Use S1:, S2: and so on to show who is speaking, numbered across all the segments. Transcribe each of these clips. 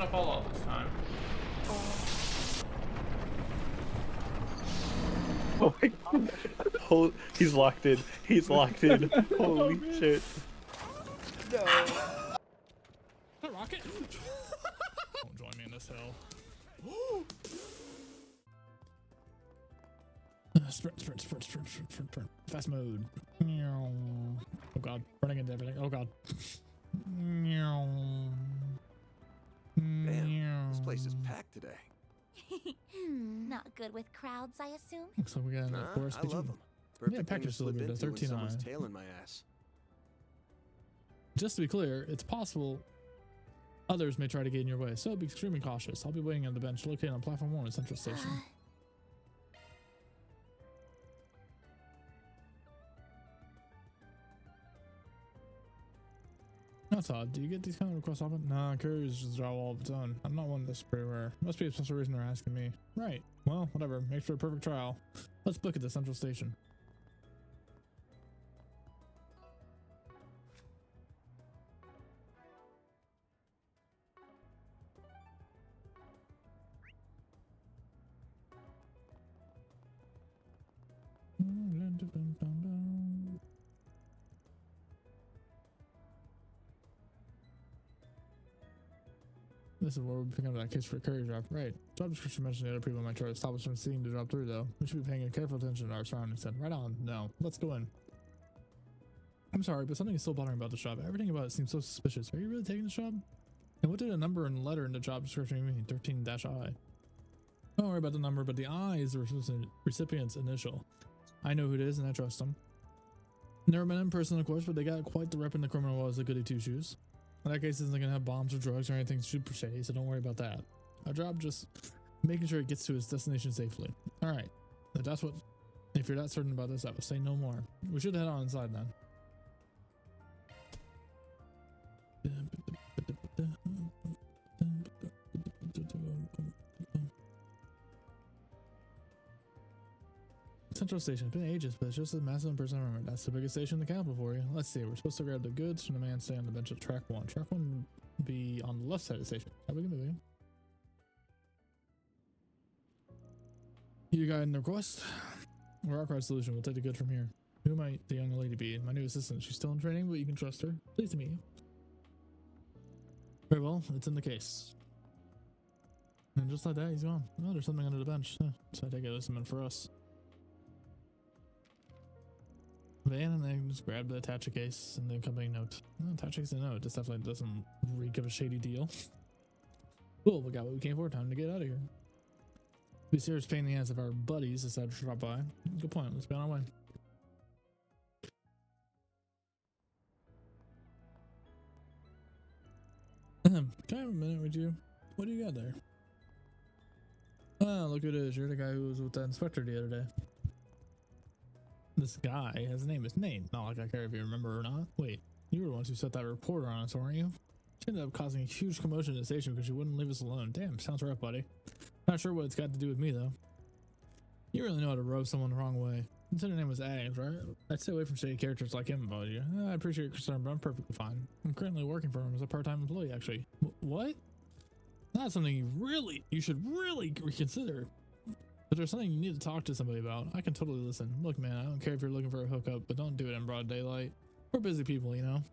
S1: open up all this time.
S2: Oh my god. He's locked in. He's locked in. Holy shit.
S3: No.
S4: Rocket? Don't join me in this hell. Sprint. Fast mode. Oh god. Running into everything. Oh god.
S3: Damn, this place is packed today.
S5: Not good with crowds, I assume.
S4: Looks like we got a forest
S3: I love them.
S4: Yeah, package delivered to 13
S3: someone's
S4: eye.
S3: tail in my ass.
S4: Just to be clear, it's possible others may try to get in your way, so be extremely cautious. I'll be waiting on the bench located on platform 1 at Central Station. That's odd. Do you get these kind of requests often? Nah, couriers just draw all of its own. I'm not one that's pretty rare. Must be a special reason they're asking me. Right. Well, whatever. Make for a perfect trial. Let's book at the Central Station. This is where we're picking up that case for a courier drop. Right. Job description mentioned the other people might try to stop us from seeing the drop through, though. We should be paying careful attention to our surroundings then. Right on. No. Let's go in. I'm sorry, but something is still bothering about the job. Everything about it seems so suspicious. Are you really taking this job? And what did a number and letter in the job description mean? 13-I. Don't worry about the number, but the I is the recipient's initial. I know who it is, and I trust them. Never met him in person, of course, but they got quite the rep in the criminal world as a goody two-shoes. In that case, isn't gonna have bombs or drugs or anything super shady, so don't worry about that. Our job just making sure it gets to its destination safely. All right, if that's what. If you're that certain about this, I would say no more. We should head on inside then. Central Station. It's been ages, but it's just a massive person I remember. That's the biggest station in the capital for you. Let's see. We're supposed to grab the goods from the man staying on the bench at track 1. Track 1 would be on the left side of the station. How we can move in? You got an request? We're our crowd solution. We'll take the good from here. Who might the young lady be? My new assistant. She's still in training, but you can trust her. Pleased to meet you. Very well. It's in the case. And just like that, he's gone. Oh, there's something under the bench. Yeah, so I take it as meant for us. Van and then just grab the attacher case and the accompanying note. Oh, attach case and note. This definitely doesn't reek of a shady deal. Cool, we got what we came for. Time to get out of here. Be serious pain in the ass if our buddies decide to drop by. Good point. Let's be on our way. Can I have a minute with you? What do you got there? Oh, look who it is. You're the guy who was with the inspector the other day. This guy, his name is Nate. Not like I care if you remember or not. Wait, you were the ones who set that reporter on us, weren't you? She ended up causing a huge commotion at the station because she wouldn't leave us alone. Damn, sounds rough, buddy. Not sure what it's got to do with me, though. You really know how to rub someone the wrong way. You said her name was Ags, right? I'd stay away from shady characters like him about you. I appreciate your concern, but I'm perfectly fine. I'm currently working for him as a part-time employee, actually. What? That's something you should really reconsider. If there's something you need to talk to somebody about, I can totally listen. Look, man, I don't care if you're looking for a hookup, but don't do it in broad daylight. We're busy people, you know?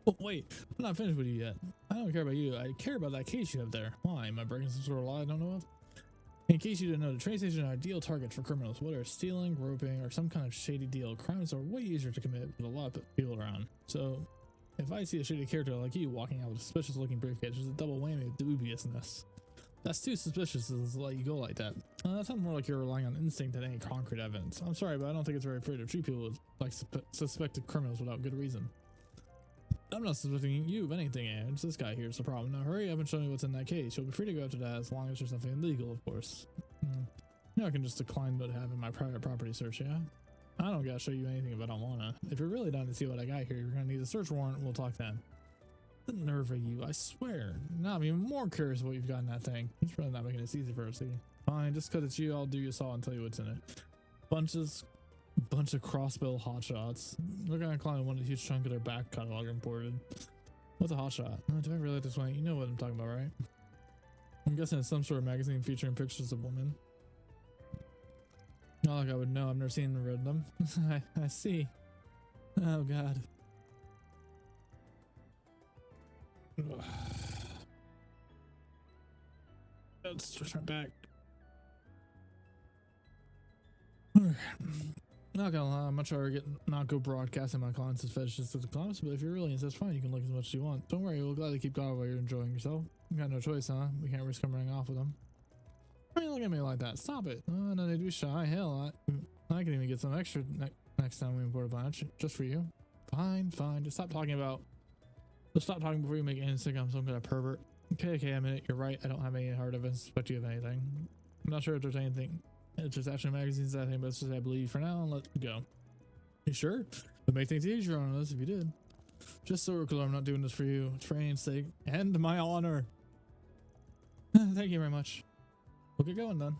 S4: Oh, wait, I'm not finished with you yet. I don't care about you. I care about that case you have there. Why? Am I breaking some sort of law I don't know of? In case you didn't know, the train station is an ideal target for criminals. Whether it's stealing, groping, or some kind of shady deal, crimes are way easier to commit with a lot of people around. So, if I see a shady character like you walking out with a suspicious-looking briefcase, there's a double whammy of dubiousness. That's too suspicious to let you go like that. That sounds more like you're relying on instinct than any concrete evidence. I'm sorry, but I don't think it's very fair to treat people like suspected criminals without good reason. I'm not suspecting you of anything, and it's this guy here's the problem. Now hurry up and show me what's in that case. You'll be free to go after that as long as there's nothing illegal, of course. You know, I can just decline what I have in my private property search, yeah? I don't gotta show you anything if I don't wanna. If you're really down to see what I got here, you're gonna need a search warrant. We'll talk then. The nerve of you, I swear. Now I'm even more curious what you've got in that thing. He's really not making this easy for us, see? Fine, just cause it's you, I'll do you a solid and tell you what's in it. Bunch of crossbill hotshots. We're gonna climb one of the huge chunk of their back catalog imported. What's a hot shot? Do I really this way? You know what I'm talking about, right? I'm guessing it's some sort of magazine featuring pictures of women. Not like I would know. I've never seen or read them. I see. Oh god. Let's just my back. Not gonna lie, I'm much rather not go broadcasting my clients as fetishes to the clients, but if you're really into this, fine, you can look as much as you want. Don't worry, we'll gladly keep going while you're enjoying yourself. You got no choice, huh? We can't risk running off with them. Why are you looking at me like that? Stop it. Oh, no need to be shy. Hell, I can even get some extra next time we import a bunch, just for you. Fine. Just stop talking before you make anything I'm some kind of pervert. Okay, I mean, you're right. I don't have any hard evidence, but you have anything. I'm not sure if there's anything. It's just actually magazines, I think, but it's just I believe for now, and let it go. You sure? It'd make things easier on us if you did. Just so we're clear, I'm not doing this for you. It's for Anne's sake and my honor. Thank you very much. We'll get going then.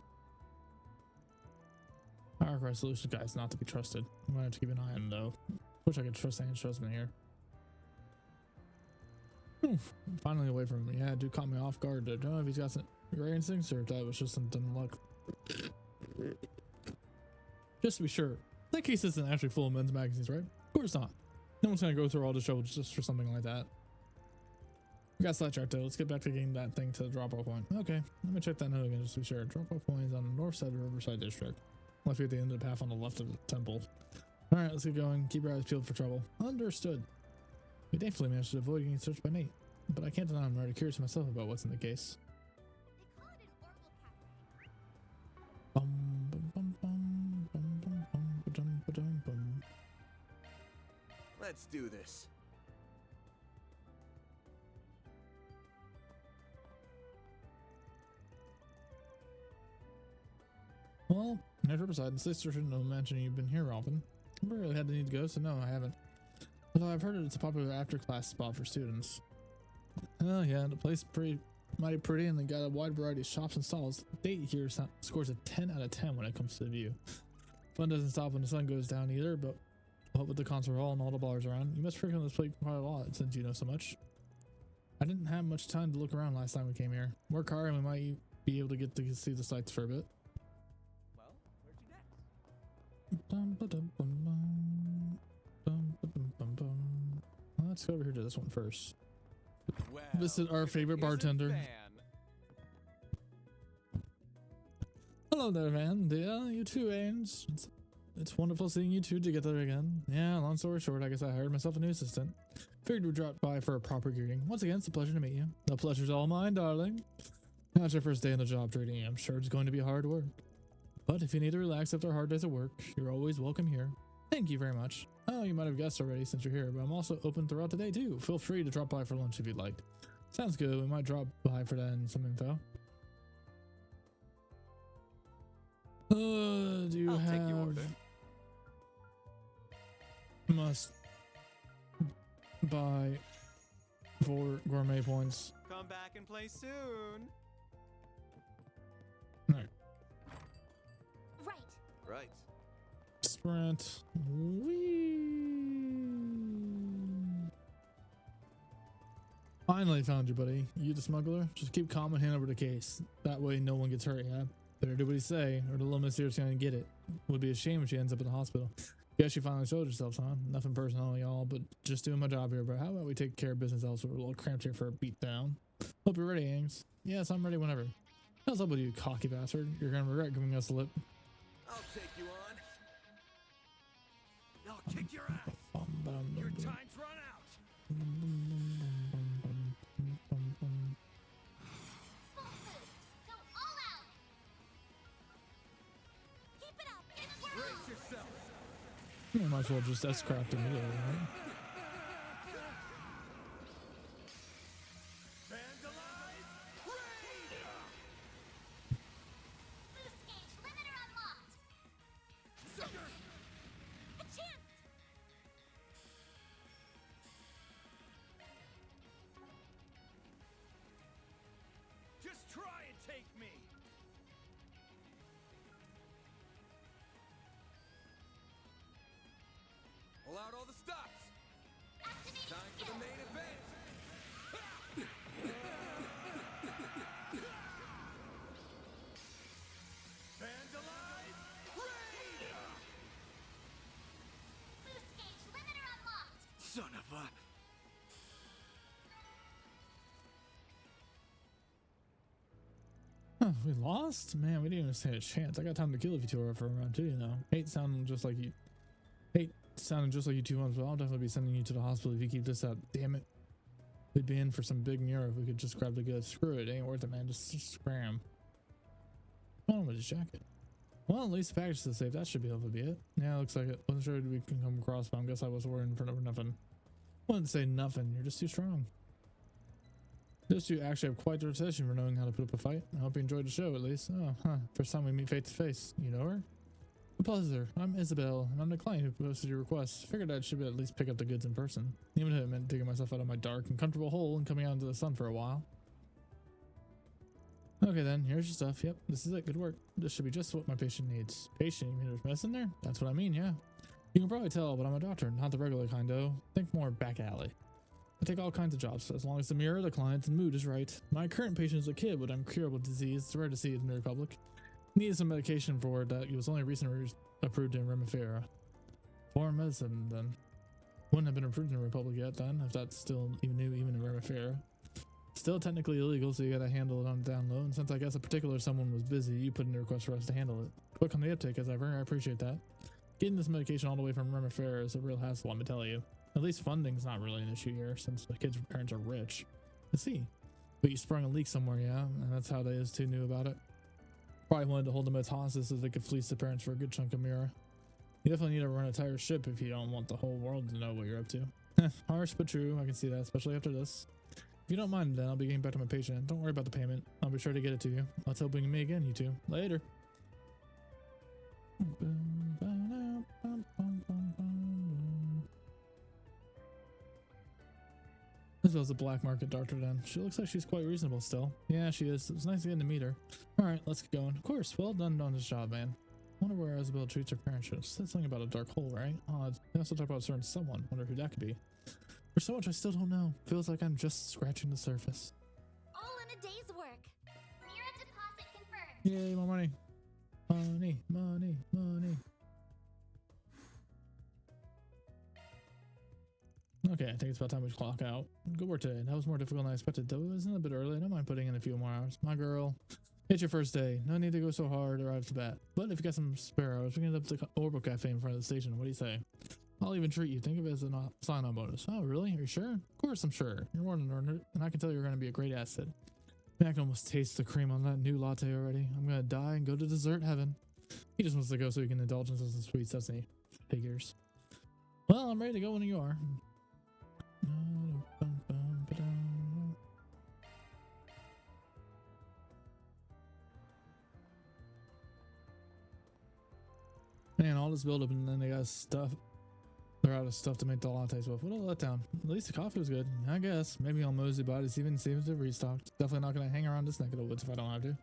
S4: Our resolution guys not to be trusted. I'm gonna have to keep an eye on him though. Wish I could trust Anne's trustman here. Finally away from him. Yeah, dude caught me off guard. I don't know if he's got some great instincts or if that was just some dumb luck. Just to be sure, that case isn't actually full of men's magazines, right? Of course not. No one's gonna go through all the show just for something like that. We got sidetracked though. Let's get back to getting that thing to the drop-off point. Okay, let me check that note again just to be sure. Drop-off point is on the north side of Riverside District. Left at the end of the path on the left of the temple. All right, let's get going. Keep your eyes peeled for trouble. Understood. We thankfully managed to avoid getting searched by Nate, but I can't deny I'm rather curious myself about what's in the case.
S3: Let's do this.
S4: Well, at Riverside, the sister shouldn't have mentioned you've been here often. I never really had the need to go, so no, I haven't. Although I've heard it's a popular after-class spot for students. Oh yeah, the place is mighty pretty, and they got a wide variety of shops and stalls. The date here scores a 10 out of 10 when it comes to the view. Fun doesn't stop when the sun goes down either, but what with the concert hall and all the bars around, you must frequent this place quite a lot since you know so much. I didn't have much time to look around last time we came here. Work hard and we might be able to get to see the sights for a bit.
S3: Well, where'd you next?
S4: Let's go over here to this one first.
S3: Well,
S4: This is our
S3: if it
S4: favorite
S3: isn't
S4: bartender.
S3: Van.
S4: Hello there, Van. Yeah, you too, Ains. It's wonderful seeing you two together again. Yeah, long story short, I guess I hired myself a new assistant. Figured we'd drop by for a proper greeting. Once again, it's a pleasure to meet you. The pleasure's all mine, darling. Now it's your first day in the job trading. I'm sure it's going to be hard work. But if you need to relax after a hard days of work, you're always welcome here. Thank you very much. Oh, you might have guessed already since you're here, but I'm also open throughout the day too. Feel free to drop by for lunch if you'd like. Sounds good. We might drop by for that and some info. Do you
S3: I'll
S4: have...
S3: take your order.
S4: Must buy 4 gourmet points.
S3: Come back and play soon.
S4: Alright.
S5: Right.
S3: Right.
S4: Sprint. Whee! Finally found you, buddy. You the smuggler? Just keep calm and hand over the case. That way no one gets hurt, yeah? Better do what he say, or the little miss here's gonna get it. Would be a shame if she ends up in the hospital. Guess you finally showed yourself, huh? Nothing personal, y'all, but just doing my job here, bro. How about we take care of business elsewhere? We're a little cramped here for a beat down. Hope you're ready, Ames. Yes, I'm ready whenever. How's up with you, cocky bastard? You're gonna regret giving us a lip.
S3: I'll take you on. I'll kick your ass. Your time's run out.
S5: Go all out. Keep it up. It's working.
S3: Brace yourself.
S4: You might as well just S-craft immediately, right?
S3: Vandalize. Raid.
S5: Boost gauge limiter unlocked.
S3: Sucker.
S5: A chance.
S3: Just try and take me. Pull out all the stops. Son of a...
S4: Huh, we lost? Man, we didn't even stand a chance. I got time to kill if you two are for around two, you know. Hate sounding just like you. Hate sounding just like you 2 months, but I'll definitely be sending you to the hospital if you keep this up. Damn it. We'd be in for some big mirror if we could just grab the goods. Screw it, ain't worth it, man. Just scram. Oh, with his jacket. Well, at least the package is safe. That should be able to be it. Yeah, looks like it. Wasn't sure we can come across, but I guess I was worrying for nothing. Wouldn't say nothing. You're just too strong. Those two actually have quite the reputation for knowing how to put up a fight. I hope you enjoyed the show, at least. Oh, huh. First time we meet face to face. You know her? A pleasure. I'm Isabel, and I'm the client who posted your request. Figured I should at least pick up the goods in person. Even if it meant digging myself out of my dark and comfortable hole and coming out into the sun for a while. Okay then, here's your stuff. Yep, this is it. Good work. This should be just what my patient needs. Patient? You mean there's medicine there? That's what I mean, yeah. You can probably tell, but I'm a doctor, not the regular kind, though. Think more back alley. I take all kinds of jobs, as long as the mirror, the client, and mood is right. My current patient is a kid with incurable disease. It's rare to see it in the Republic. Needed some medication for it that was only recently approved in Remifera. Foreign medicine, then. Wouldn't have been approved in the Republic yet, then, if that's still even new, even in Remifera. Still technically illegal, so you gotta handle it on the down low, and since I guess a particular someone was busy, you put in a request for us to handle it. Quick on the uptake, as ever. I appreciate that. Getting this medication all the way from Remifera is a real hassle, let me tell you. At least funding's not really an issue here, since the kids' parents are rich. I see. But you sprung a leak somewhere, yeah? And that's how they is too new about it. Probably wanted to hold them as hostages so they could fleece the parents for a good chunk of Mira. You definitely need to run a entire ship if you don't want the whole world to know what you're up to. Harsh but true, I can see that, especially after this. If you don't mind, then I'll be getting back to my patient. Don't worry about the payment. I'll be sure to get it to you. Let's hope we can meet again, you two. Later. Isabel's a black market doctor then. She looks like she's quite reasonable still. Yeah, she is. It was nice getting to meet her. Alright, let's get going. Of course, well done on this job, man. Wonder where Isabel treats her parents. She said something about a dark hole, right? Odd. They also talk about a certain someone. Wonder who that could be. There's so much I still don't know. Feels like I'm just scratching the surface.
S5: All in a day's work. Mira deposit confirmed.
S4: Yay, more money. Money, money, money. Okay, I think it's about time we clock out. Good work today. That was more difficult than I expected, though. Isn't it a bit early? I don't mind putting in a few more hours. My girl, it's your first day. No need to go so hard right off the bat. But if you got some spare hours, we can head up to the Orbital Cafe in front of the station. What do you say? I'll even treat you. Think of it as a sign-on bonus. Oh, really? Are you sure? Of course I'm sure. You're more than earned it, and I can tell you're going to be a great asset. I can almost taste the cream on that new latte already. I'm going to die and go to dessert heaven. He just wants to go so he can indulge in some sweets, doesn't he? Figures. Well, I'm ready to go when you are. Man, all this build up and then they got stuff. They're out of stuff to make the lattes with. What a letdown. At least the coffee was good. I guess. Maybe I'll mosey by to see even see if they're restocked. Definitely not going to hang around this neck of the woods if I don't have to.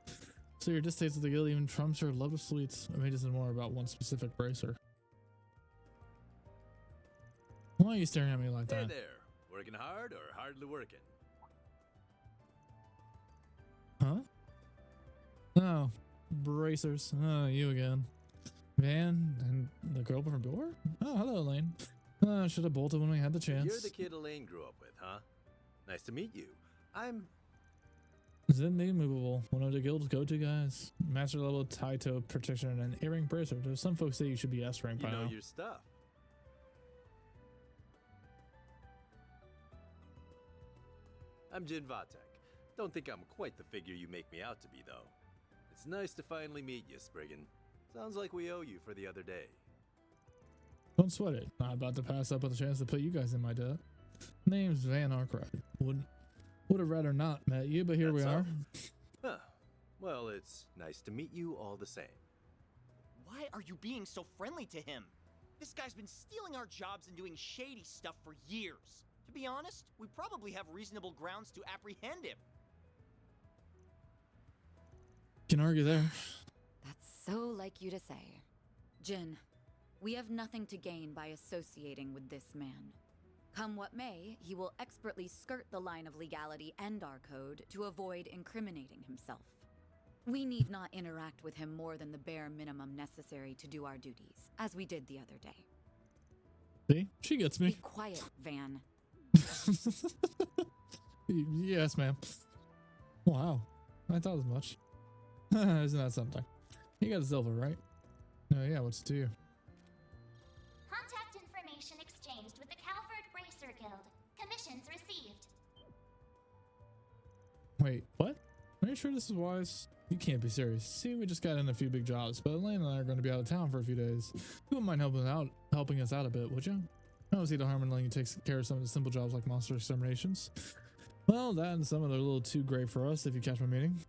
S4: So your distaste of the guild even trumps your love of sweets. Or maybe this is more about one specific bracer. Why are you staring at me like that?
S3: Hey there. Working hard or hardly working?
S4: Huh? Oh, bracers. Oh, you again. Van and the girl from door? Oh, hello, Elaine. I should have bolted when we had the chance.
S3: You're the kid Elaine grew up with, huh? Nice to meet you. I'm...
S4: Zen the Immovable, one of the guild's go-to guys. Master level tie-toe protection and an A-rank bracer. There's some folks say you should be S-rank by
S3: You know
S4: now.
S3: your stuff. I'm Jin Vatek. Don't think I'm quite the figure you make me out to be, though. It's nice to finally meet you, Spriggan. Sounds like we owe you for the other day.
S4: Don't sweat it. Not about to pass up with a chance to put you guys in my debt. Name's Van Arkwright. Would have rather not met you, but here we are.
S3: Huh. Well, it's nice to meet you all the same.
S1: Why are you being so friendly to him? This guy's been stealing our jobs and doing shady stuff for years. To be honest, we probably have reasonable grounds to apprehend him.
S4: Can argue there.
S6: That's so like you to say. Jin, we have nothing to gain by associating with this man. Come what may, he will expertly skirt the line of legality and our code to avoid incriminating himself. We need not interact with him more than the bare minimum necessary to do our duties, as we did the other day.
S4: See? She gets
S6: Be
S4: me.
S6: quiet, Van.
S4: Yes, ma'am. Wow. I thought as much. Isn't that something? You got a silver, right? Yeah, what's it to you?
S5: Contact information exchanged with the Calvert Racer Guild. Commissions received.
S4: Wait, what? Are you sure this is wise? You can't be serious. See, we just got in a few big jobs, but Elaine and I are going to be out of town for a few days. You wouldn't mind helping us out a bit, would you? I don't see the harm in letting you take care of some of the simple jobs like monster exterminations. Well, that and some of them are a little too great for us, if you catch my meaning.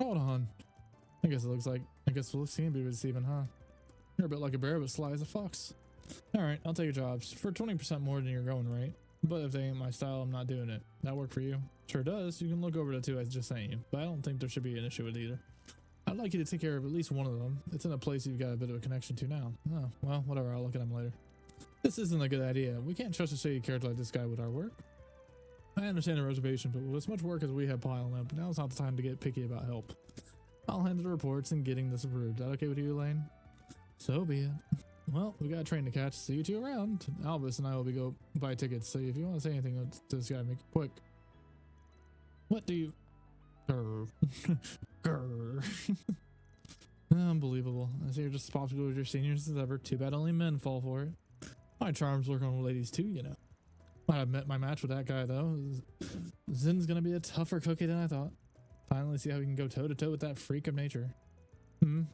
S4: Hold on. I guess we'll see and be deceiving, huh? You're a bit like a bear, but sly as a fox. Alright, I'll take your jobs. For 20% more than your going rate. But if they ain't my style, I'm not doing it. That work for you? Sure does. You can look over the two I just sent you. But I don't think there should be an issue with either. I'd like you to take care of at least one of them. It's in a place you've got a bit of a connection to now. Oh, well, whatever. I'll look at them later. This isn't a good idea. We can't trust a shady character like this guy with our work. I understand the reservation, but with as much work as we have piling up, now's not the time to get picky about help. I'll handle the reports and getting this approved. That okay with you, Elaine? So be it. Well, we got a train to catch. See you two around. Albus and I will go buy tickets, so if you want to say anything to this guy, make it quick. What do you... Grr. Grr. Unbelievable. I see you're just as popular with your seniors as ever. Too bad only men fall for it. My charms work on ladies too, you know. Might have met my match with that guy, though. Zin's gonna be a tougher cookie than I thought. Finally see how we can go toe-to-toe with that freak of nature. No,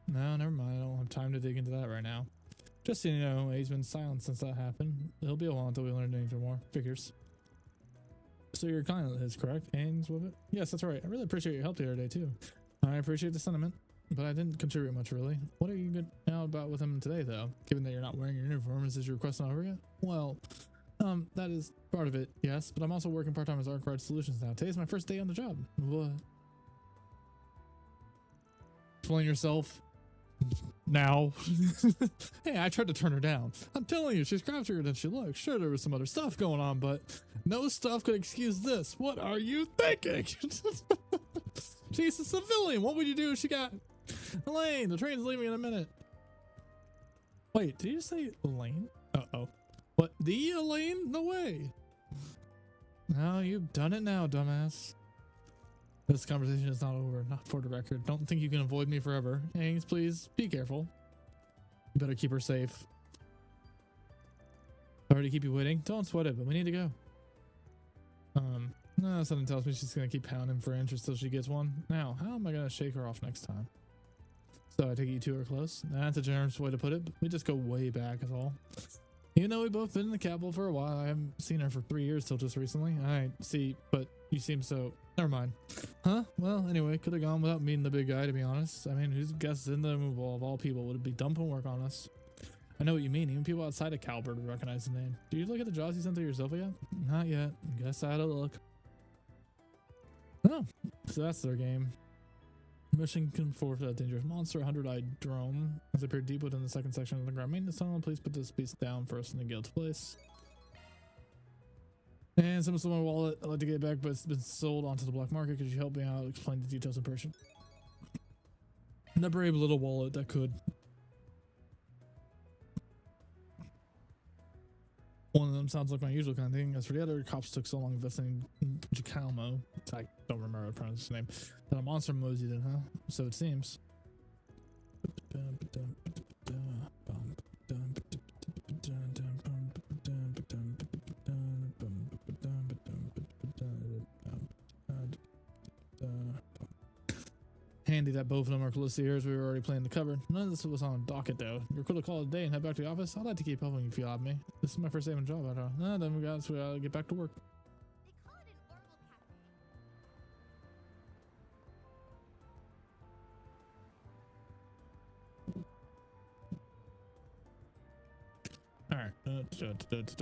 S4: never mind. I don't have time to dig into that right now. Just so you know, he's been silent since that happened. It'll be a while until we learn anything more. Figures. So you're kind of his, correct? Hangs with it? Yes, that's right. I really appreciate your help the other day, too. I appreciate the sentiment, but I didn't contribute much, really. What are you good now about with him today, though? Given that you're not wearing your uniform, is this your request not over yet? Well, that is part of it, yes, but I'm also working part-time as Arkwright Solutions now. Today's my first day on the job. What? Explain yourself. Now. Hey, I tried to turn her down. I'm telling you, she's craftier than she looks. Sure, there was some other stuff going on, but no stuff could excuse this. What are you thinking? She's a civilian. What would you do if she got... Elaine, the train's leaving in a minute. Wait, did you say Elaine? Uh-oh. What, the Elaine? No way. No, you've done it now, dumbass. This conversation is not over, not for the record. Don't think you can avoid me forever. Hangs, please, be careful. You better keep her safe. Sorry to keep you waiting. Don't sweat it, but we need to go. No, something tells me she's gonna keep pounding for interest till she gets one. Now, how am I gonna shake her off next time? So I take you two are close. That's a generous way to put it. We just go way back is all. You know, we've both been in the capital for a while. I haven't seen her for 3 years till just recently. I see, but you seem so... Never mind. Huh? Well, anyway, could have gone without meeting the big guy, to be honest. I mean, who's guessed in the removal of all people would be dumping work on us? I know what you mean. Even people outside of Calvert would recognize the name. Did you look at the jobs you sent to yourself yet? Not yet. Guess I had a look. Oh, so that's their game. Mission conformed to a dangerous monster, 100-eyed drone. Has appeared deep within the second section of the ground maintenance tunnel. Please put this piece down first in the guild's place. And someone stole my wallet. I'd like to get it back, but it's been sold onto the black market. Could you help me out? Explain the details in person. And a brave little wallet that could. One of them sounds like my usual kind of thing. As for the other, cops took so long investigating Giacomo, I don't remember how to pronounce his name, that a monster moseyed in, huh? So it seems. Handy that both of them are close to yours. We were already playing the cupboard. None of this was on docket though. You're cool to call it a day and head back to the office. I'd like to keep helping you if you have me. This is my first day on the job. I don't know. Then we gotta get back to work.
S5: They call it an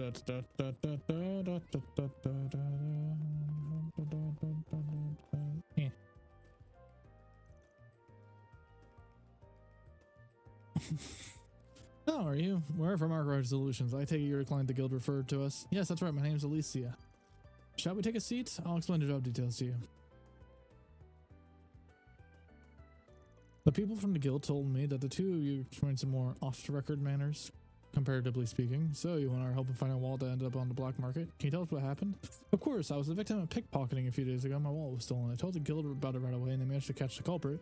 S4: Yeah. Oh, are you? We're from Arkwright Solutions. I take it you're a client the guild referred to us. Yes, that's right. My name's Alicia. Shall we take a seat? I'll explain the job details to you. The people from the guild told me that the two of you experienced some more off-the-record manners. comparatively speaking. So you want our help in finding a wallet that ended up on the black market? Can you tell us what happened? Of course, I was the victim of pickpocketing a few days ago. My wallet was stolen. I told the guild about it right away, and they managed to catch the culprit.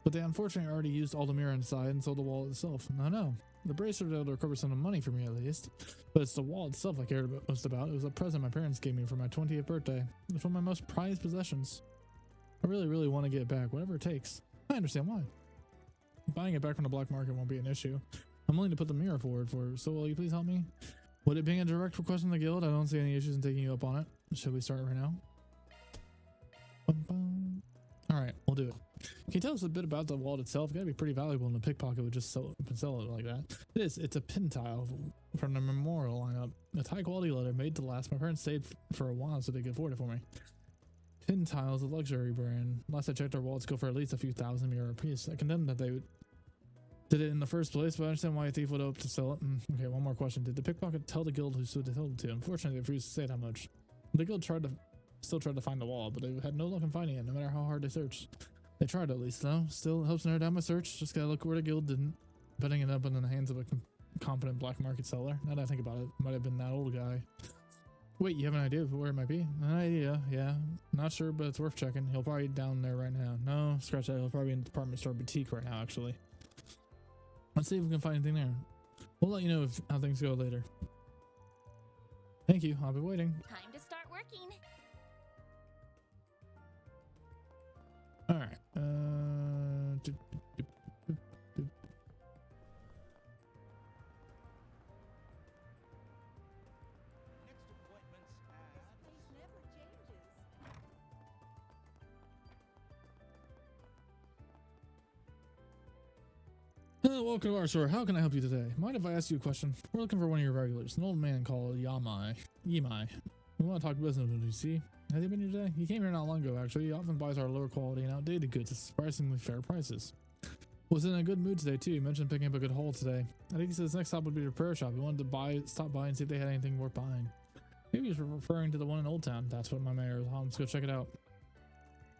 S4: But they unfortunately already used all the mirror inside and sold the wallet itself. No. The bracer was able to recover some of the money for me at least. But it's the wallet itself I cared most about. It was a present my parents gave me for my 20th birthday. It's one of my most prized possessions. I really want to get it back, whatever it takes. I understand why. Buying it back from the black market won't be an issue. I'm willing to put the mirror forward for it, so will you please help me? With it being a direct request from the guild, I don't see any issues in taking you up on it. Should we start right now? Alright, we'll do it. Can you tell us a bit about the wallet itself? It's gotta be pretty valuable, and the pickpocket would just sell it like that. It's a pin tile from the memorial lineup. It's high quality leather made to last. My parents stayed for a while so they could afford it for me. Pin tile is a luxury brand. Last I checked, our wallets go for at least a few thousand mirror a piece. I condemn that they did it in the first place, but I understand why a thief would hope to sell it. Okay, one more question. Did the pickpocket tell the guild who sold it to? Unfortunately, they refused to say that much. The guild still tried to find the wallet, but they had no luck in finding it, no matter how hard they searched. They tried at least, though. Still helps narrow down my search. Just gotta look where the guild didn't. Betting it up in the hands of a competent black market seller. Now that I think about it, might have been that old guy. Wait, you have an idea of where it might be? An idea, yeah. Not sure, but it's worth checking. He'll probably be down there right now. No, scratch that. He'll probably be in the department store boutique right now, actually. Let's see if we can find anything there. We'll let you know how things go later. Thank you. I'll be waiting.
S5: Time to start working.
S4: All right. Welcome to our store. How can I help you today? Mind if I ask you a question? We're looking for one of your regulars, an old man called Yimai. We want to talk business with you, see? Has he been here today? He came here not long ago, actually. He often buys our lower quality and outdated goods at surprisingly fair prices. Was in a good mood today, too. He mentioned picking up a good haul today. I think he said his next stop would be the repair shop. He wanted to stop by and see if they had anything worth buying. Maybe he's referring to the one in Old Town. That's what my mayor is. Let's go check it out.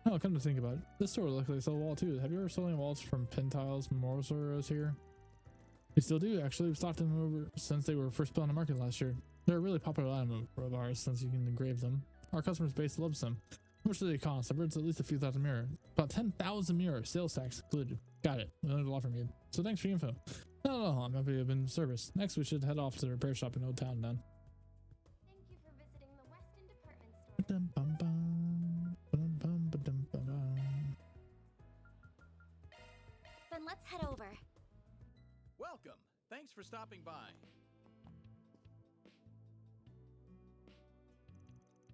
S4: Oh, come to think about it, this store looks like they sell a wallet too. Have you ever sold any wallets from Pin Tiles Memorial Stores here? We still do, actually. We've stocked them over since they were first put on the market last year. They're a really popular item of ours since you can engrave them. Our customer base loves them. How much do they cost? I've heard it's at least a few thousand mirror. About 10,000 mirror, sales tax included. Got it. We learned a lot from you. So thanks for the info. No, I'm happy to have been of service. Next, we should head off to the repair shop in Old Town then.
S5: Thank you for visiting the Weston Department Store. Then let's head over.
S7: Welcome. Thanks for stopping by.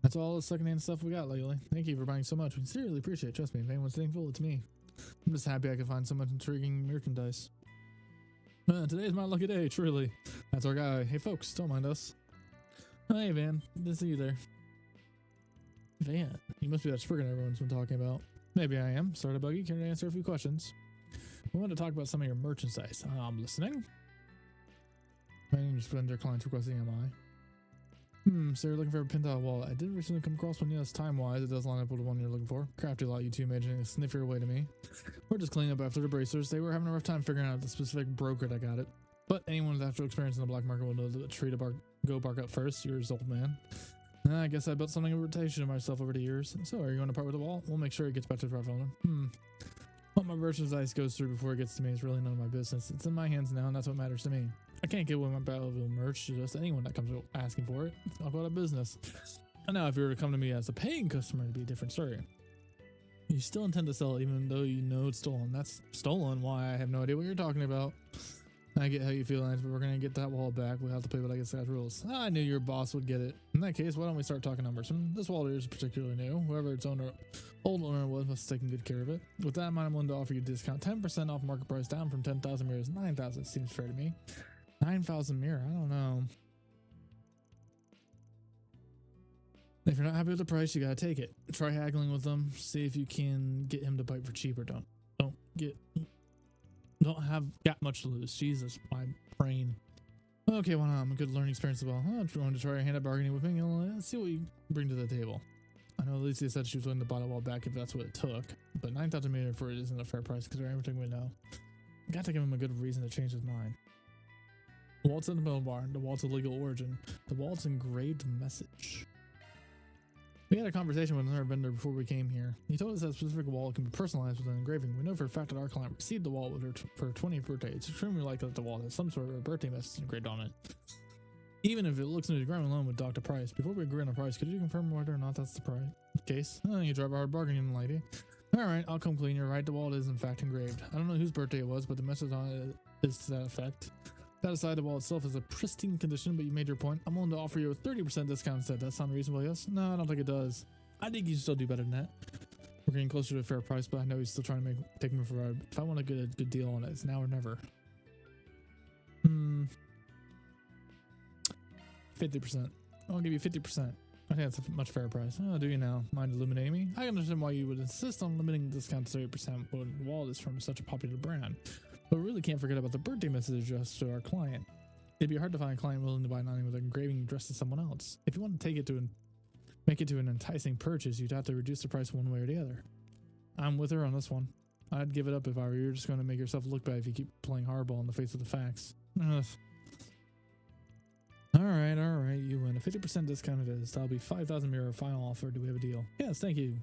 S4: That's all the secondhand stuff we got lately. Thank you for buying so much. We sincerely appreciate it. Trust me, if anyone's thankful, it's me. I'm just happy I could find so much intriguing merchandise. Today's my lucky day, truly. That's our guy. Hey folks, don't mind us. Hey Van, good to see you there. Van, you must be that Spriggan everyone's been talking about. Maybe I am. Started Buggy, can I answer a few questions? We want to talk about some of your merchandise. I'm listening. My name is Splendor, client's requesting MI. So you're looking for a Pin-Tile wallet. I did recently come across one. Yes, time-wise, it does line up with the one you're looking for. Crafty lot, you two managing to sniff your way to me. We're just cleaning up after the bracers. They were having a rough time figuring out the specific broker that got it. But anyone with actual experience in the black market will know that the tree to go bark up first. Yours, old man. I guess I built something of a reputation of myself over the years. So are you going to part with the wallet? We'll make sure it gets back to the right owner. What my merchandise goes through before it gets to me is really none of my business. It's in my hands now, and that's what matters to me. I can't give away my Battlefield merch to just anyone that comes asking for it. It's all about a business. And now if you were to come to me as a paying customer, it'd be a different story. You still intend to sell it even though you know it's stolen. That's stolen. Why? I have no idea what you're talking about. I get how you feel, Lance, but we're going to get that wallet back. We'll have to play by God's rules. I knew your boss would get it. In that case, why don't we start talking numbers? This wallet is particularly new. Whoever its old owner was must have taken good care of it. With that in mind, I'm willing to offer you a discount. 10% off market price, down from 10,000 mirrors. 9,000 seems fair to me. 9,000 mirror, I don't know. If you're not happy with the price, you gotta take it. Try haggling with them. See if you can get him to bite for cheaper. Don't have got much to lose. Jesus, my brain. Okay, well, I'm a good learning experience as well. If you want to try your hand at bargaining with me, let's see what you bring to the table. I know Alicia said she was willing to buy the wall back if that's what it took, but 9,000 mirror for it isn't a fair price because everything we know. Got to give him a good reason to change his mind. The walt's in the middle bar. The walt's of legal origin. The walt's engraved message. We had a conversation with another vendor before we came here. He told us that a specific wall can be personalized with an engraving. We know for a fact that our client received the wall for her 20th birthday. It's extremely likely that the wall has some sort of a birthday message engraved on it. Even if it looks into the ground alone with Dr. Price. Before we agree on a price, could you confirm whether or not that's the price? Case? Oh, you drive a hard bargain, young lady. Alright, I'll come clean. You're right, the wall is in fact engraved. I don't know whose birthday it was, but the message on it is to that effect. That aside, the wall itself is a pristine condition, but you made your point. I'm willing to offer you a 30% discount instead. That sound reasonable, yes? No, I don't think it does. I think you should still do better than that. We're getting closer to a fair price, but I know he's still trying to take me for a ride. If I want to get a good deal on it, it's now or never. 50%. I'll give you 50%. I think that's a much fairer price. Oh, do you now? Mind illuminating me? I understand why you would insist on limiting the discount to 30% when Walt is from such a popular brand. But we really can't forget about the birthday message addressed to our client. It'd be hard to find a client willing to buy nothing with an engraving addressed to someone else. If you want to take it to make it to an enticing purchase, you'd have to reduce the price one way or the other. I'm with her on this one. I'd give it up if I were you. You're just going to make yourself look bad if you keep playing hardball in the face of the facts. Alright, you win. A 50% discount it is. That'll be 5,000 mirror final offer. Do we have a deal? Yes, thank you.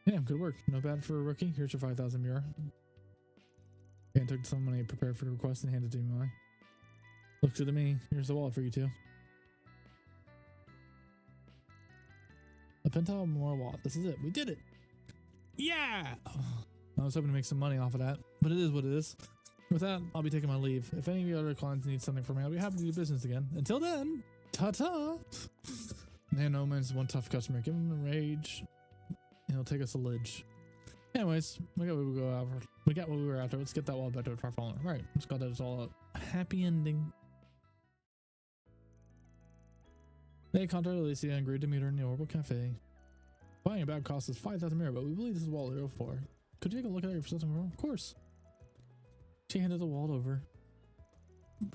S4: Yeah, good work. No bad for a rookie. Here's your 5,000 mirror. Yeah, took some money prepared for the request and handed it to me. Looks good to me. Here's the wallet for you two. A Pentile Memorial wallet. This is it. We did it. Yeah! I was hoping to make some money off of that, but it is what it is. With that, I'll be taking my leave. If any of your other clients need something from me, I'll be happy to do business again. Until then, ta-ta! Man, no man's one tough customer. Give him a rage, and he'll take us a lidge. Anyways, we got what we were after. Let's get that wall back to our phone. Right, let's got that. It's all a happy ending. They contacted Alicia and agreed to meet her in the Orbital Cafe. Buying a bag cost us 5,000 mirror, but we believe this is what we'll go for. Could you take a look at it for something wrong? Of course. She handed the wallet over.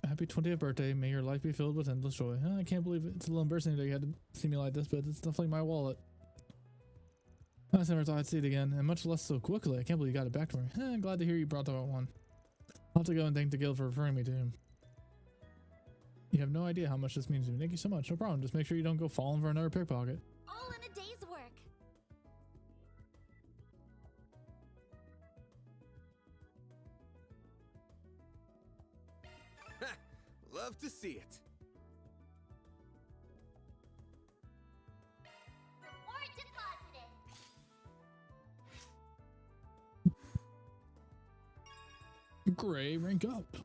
S4: Happy 20th birthday. May your life be filled with endless joy. I can't believe it. It's a little embarrassing that you had to see me like this, but it's definitely my wallet. I never thought I'd see it again, and much less so quickly. I can't believe you got it back to me. I'm glad to hear you brought the right one. I'll have to go and thank the guild for referring me to him. You have no idea how much this means to me. Thank you so much. No problem. Just make sure you don't go falling for another pickpocket.
S5: All in a day's work.
S3: Love to see it.
S5: Reward deposited.
S4: Gray, rank up.